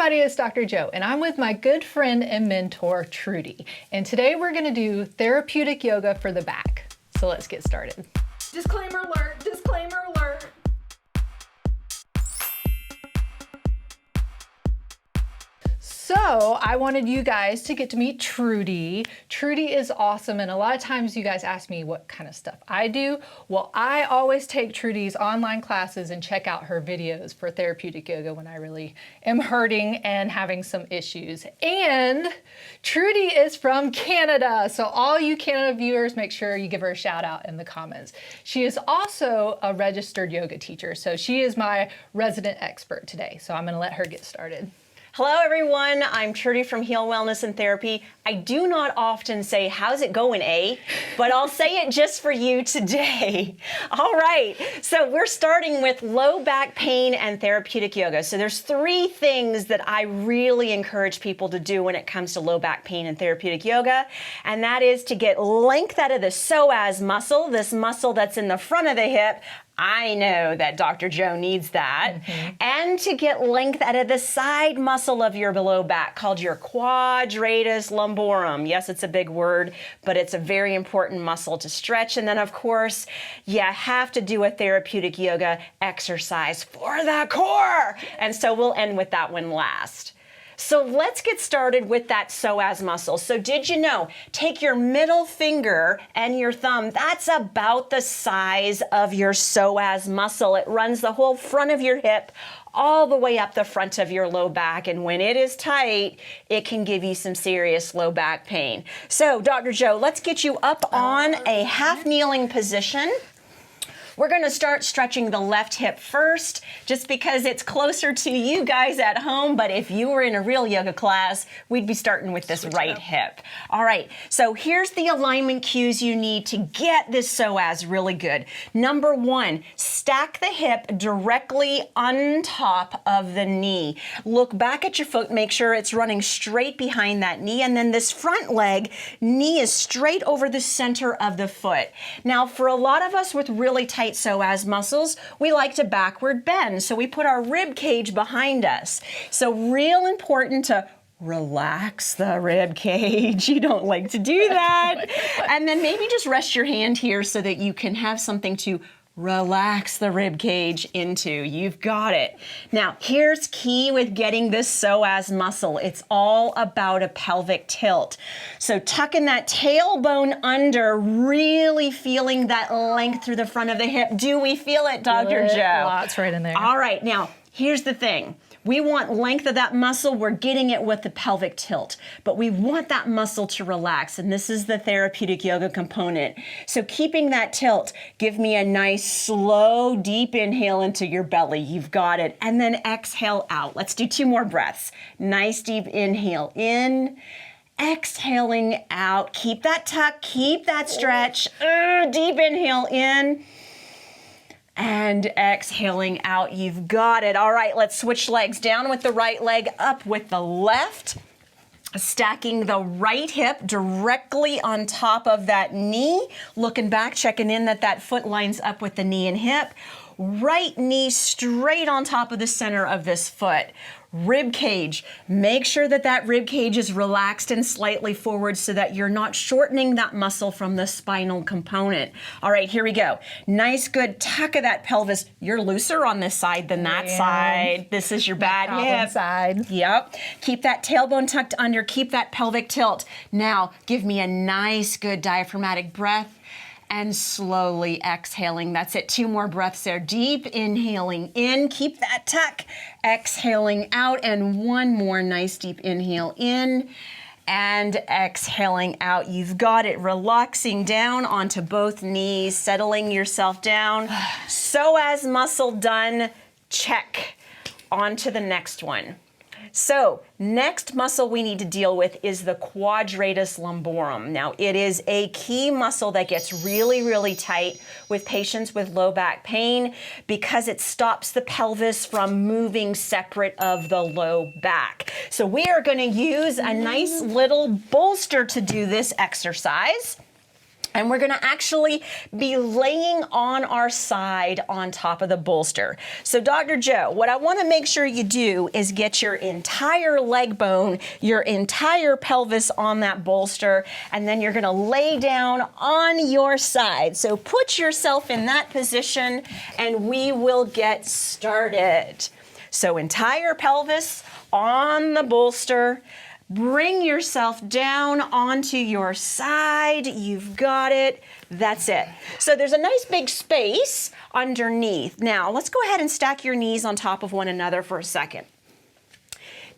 everybody, it's Dr. Joe, and I'm with my good friend and mentor, Trudy. And today we're gonna do therapeutic yoga for the back. So let's get started. Disclaimer alert, disclaimer alert. So I wanted you guys to get to meet Trudy. Trudy is awesome, and a lot of times you guys ask me what kind of stuff I do. Well, I always take Trudy's online classes and check out her videos for therapeutic yoga when I really am hurting and having some issues. And Trudy is from Canada, so all you Canada viewers, make sure you give her a shout out in the comments. She is also a registered yoga teacher, so she is my resident expert today. So I'm gonna let her get started. Hello everyone, I'm Trudy from Heal Wellness and Therapy. I do not often say, how's it going, eh? But I'll say it just for you today. All right, so we're starting with low back pain and therapeutic yoga. So there's three things that I really encourage people to do when it comes to low back pain and therapeutic yoga. And that is to get length out of the psoas muscle, this muscle that's in the front of the hip. I know that Dr. Joe needs that. And to get length out of the side muscle of your below back called your quadratus lumborum. Yes, it's a big word, but it's a very important muscle to stretch. And then of course, you have to do a therapeutic yoga exercise for the core. And so we'll end with that one last. So let's get started with that psoas muscle. So did you know, take your middle finger and your thumb, that's about the size of your psoas muscle. It runs the whole front of your hip all the way up the front of your low back. And when it is tight, it can give you some serious low back pain. So Dr. Joe, let's get you up on a half kneeling position. We're gonna start stretching the left hip first, just because it's closer to you guys at home, but if you were in a real yoga class, we'd be starting with this right hip. All right, so here's the alignment cues you need to get this psoas really good. Number one, stack the hip directly on top of the knee. Look back at your foot, make sure it's running straight behind that knee, and then this front leg, knee is straight over the center of the foot. Now, for a lot of us with really tight psoas muscles, we like to backward bend. So we put our rib cage behind us. So real important to relax the rib cage. You don't like to do that. And then maybe just rest your hand here so that you can have something to relax the rib cage into. You've got it. Now, here's key with getting this psoas muscle. It's all about a pelvic tilt. So tucking that tailbone under, really feeling that length through the front of the hip. Do we feel it, Dr. Joe? Lots right in there. All right, now, here's the thing. We want length of that muscle. We're getting it with the pelvic tilt, but we want that muscle to relax, and this is the therapeutic yoga component. So keeping that tilt, give me a nice, slow, deep inhale into your belly. You've got it. And then exhale out. Let's do 2 more breaths. Nice, deep inhale in. Exhaling out. Keep that tuck, keep that stretch. Deep inhale in. And exhaling out, you've got it. All right, let's switch legs. Down with the right leg, up with the left. Stacking the right hip directly on top of that knee. Looking back, checking in that that foot lines up with the knee and hip. Right knee straight on top of the center of this foot. Rib cage, make sure that that rib cage is relaxed and slightly forward so that you're not shortening that muscle from the spinal component. All right, here we go. Nice, good tuck of that pelvis. You're looser on this side than that side. This is your bad hip. Side. Yep. Keep that tailbone tucked under. Keep that pelvic tilt. Now, give me a nice, good diaphragmatic breath. And slowly exhaling. That's it. 2 more breaths there. Deep inhaling in. Keep that tuck. Exhaling out. And 1 more nice deep inhale in. And exhaling out. You've got it. Relaxing down onto both knees. Settling yourself down. Psoas muscle done. Check. On to the next one. So next muscle we need to deal with is the quadratus lumborum. Now it is a key muscle that gets really, really tight with patients with low back pain because it stops the pelvis from moving separate of the low back. So we are going to use a nice little bolster to do this exercise. And we're gonna actually be laying on our side on top of the bolster. So Dr. Joe, what I wanna make sure you do is get your entire leg bone, your entire pelvis on that bolster, and then you're gonna lay down on your side. So put yourself in that position and we will get started. So entire pelvis on the bolster. Bring yourself down onto your side. You've got it. That's it. So there's a nice big space underneath. Now, let's go ahead and stack your knees on top of one another for a second.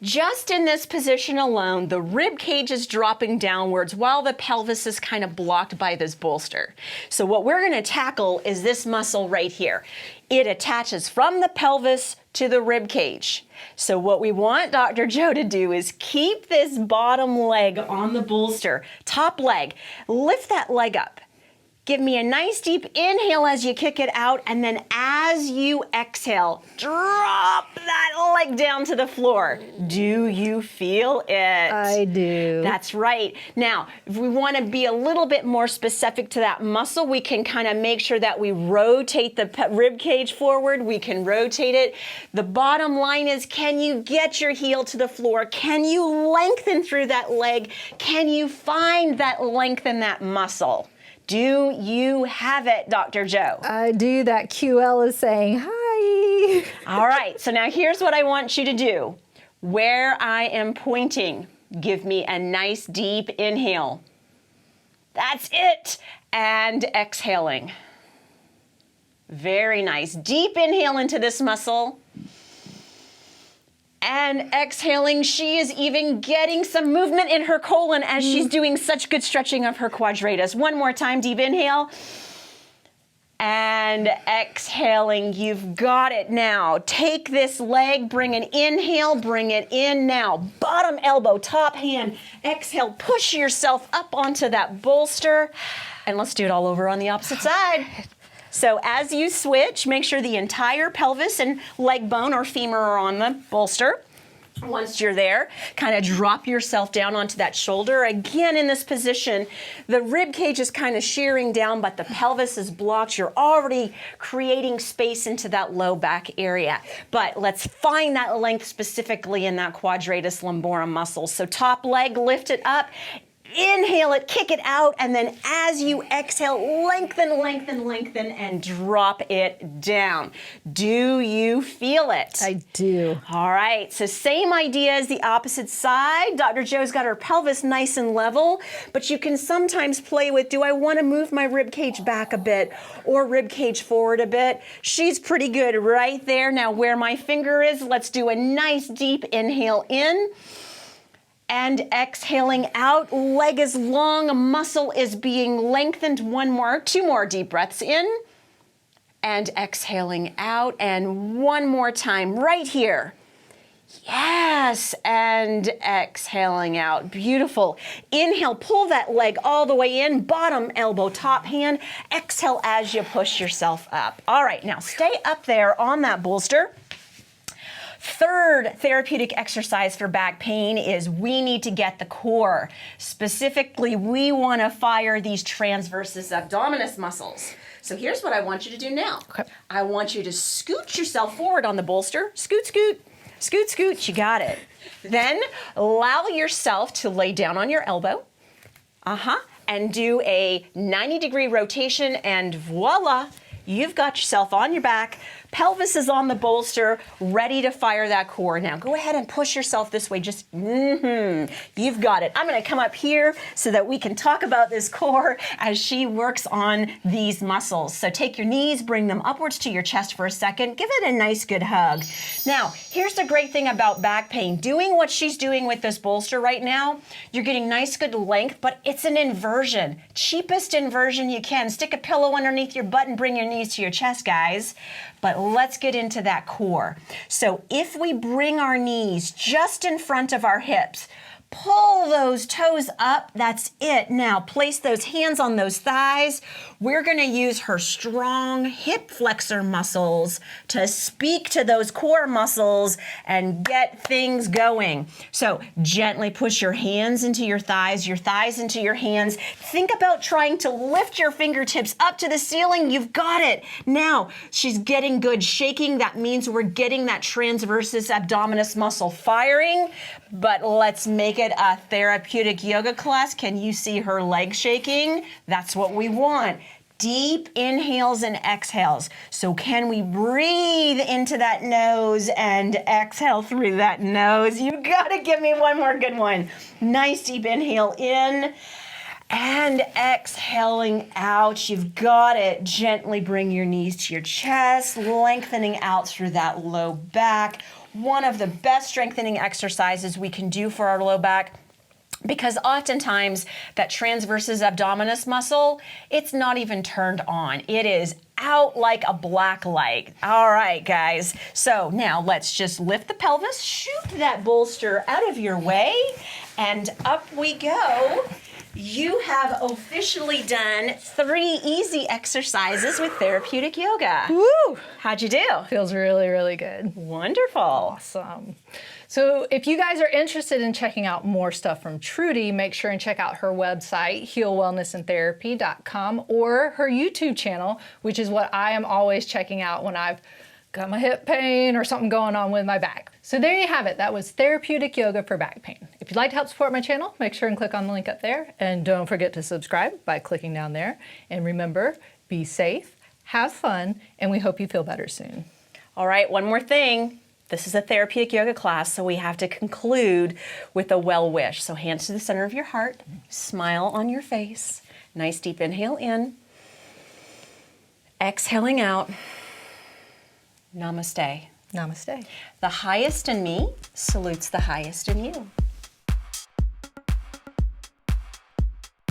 Just in this position alone, the rib cage is dropping downwards while the pelvis is kind of blocked by this bolster. So what we're going to tackle is this muscle right here. It attaches from the pelvis to the rib cage. So what we want Dr. Joe to do is keep this bottom leg on the bolster, top leg. Lift that leg up. Give me a nice deep inhale as you kick it out, and then as you exhale, drop that leg down to the floor. Do you feel it? I do. That's right. Now, if we want to be a little bit more specific to that muscle, we can kind of make sure that we rotate the rib cage forward. We can rotate it. The bottom line is, can you get your heel to the floor? Can you lengthen through that leg? Can you find that length in that muscle? Do you have it, Dr. Joe? I do. That QL is saying hi. All right, so now here's what I want you to do. Where I am pointing, give me a nice deep inhale. That's it. And exhaling. Very nice. Deep inhale into this muscle. And exhaling, she is even getting some movement in her colon as she's doing such good stretching of her quadratus. One more time, deep inhale. And exhaling, you've got it now. Take this leg, bring an inhale, bring it in now. Bottom elbow, top hand, exhale, push yourself up onto that bolster. And let's do it all over on the opposite side. So as you switch, make sure the entire pelvis and leg bone or femur are on the bolster. Once you're there, kind of drop yourself down onto that shoulder. Again, in this position, the rib cage is kind of shearing down, but the pelvis is blocked. You're already creating space into that low back area. But let's find that length specifically in that quadratus lumborum muscle. So top leg, lift it up. Inhale it, kick it out, and then as you exhale, lengthen, lengthen, lengthen, and drop it down. Do you feel it? I do. All right, so same idea as the opposite side. Dr. Joe's got her pelvis nice and level, but you can sometimes play with, do I want to move my rib cage back a bit or rib cage forward a bit? She's pretty good right there. Now where my finger is, let's do a nice deep inhale in. And exhaling out, leg is long, muscle is being lengthened. Two more deep breaths in. And exhaling out, and one more time right here. Yes, and exhaling out. Beautiful. Inhale, pull that leg all the way in, bottom elbow, top hand. Exhale as you push yourself up. All right, now stay up there on that bolster. Third therapeutic exercise for back pain is we need to get the core. Specifically, we want to fire these transversus abdominis muscles. So here's what I want you to do now. Okay. I want you to scoot yourself forward on the bolster. Scoot, scoot, scoot, scoot. You got it. Then allow yourself to lay down on your elbow. And do a 90-degree rotation, and voila, you've got yourself on your back. Pelvis is on the bolster, ready to fire that core. Now go ahead and push yourself this way. Just, you've got it. I'm gonna come up here so that we can talk about this core as she works on these muscles. So take your knees, bring them upwards to your chest for a second. Give it a nice good hug. Now, here's the great thing about back pain. Doing what she's doing with this bolster right now, you're getting nice good length, but it's an inversion. Cheapest inversion you can. Stick a pillow underneath your butt and bring your knees to your chest, guys. But let's get into that core. So if we bring our knees just in front of our hips, Pull those toes up. That's it. Now place those hands on those thighs. We're going to use her strong hip flexor muscles to speak to those core muscles and get things going. So gently push your hands into your thighs into your hands. Think about trying to lift your fingertips up to the ceiling. You've got it. Now she's getting good shaking. That means we're getting that transversus abdominis muscle firing. But let's make it a therapeutic yoga class. Can you see her legs shaking? That's what we want. Deep inhales and exhales. So can we breathe into that nose and exhale through that nose? You gotta give me one more good one. Nice deep inhale in and exhaling out. You've got it. Gently bring your knees to your chest, lengthening out through that low back. One of the best strengthening exercises we can do for our low back, because oftentimes that transversus abdominis muscle, it's not even turned on. It is out like a black light. All right, guys. So now let's just lift the pelvis, shoot that bolster out of your way, and up we go. You have officially done 3 easy exercises with therapeutic yoga. Woo! How'd you do? Feels really, really good. Wonderful. Awesome. So if you guys are interested in checking out more stuff from Trudy, make sure and check out her website, healwellnessandtherapy.com, or her YouTube channel, which is what I am always checking out when I've got my hip pain or something going on with my back. So there you have it. That was therapeutic yoga for back pain. If you'd like to help support my channel, make sure and click on the link up there. And don't forget to subscribe by clicking down there. And remember, be safe, have fun, and we hope you feel better soon. All right, one more thing. This is a therapeutic yoga class, so we have to conclude with a well wish. So hands to the center of your heart, smile on your face. Nice deep inhale in. Exhaling out. Namaste. Namaste. The highest in me salutes the highest in you.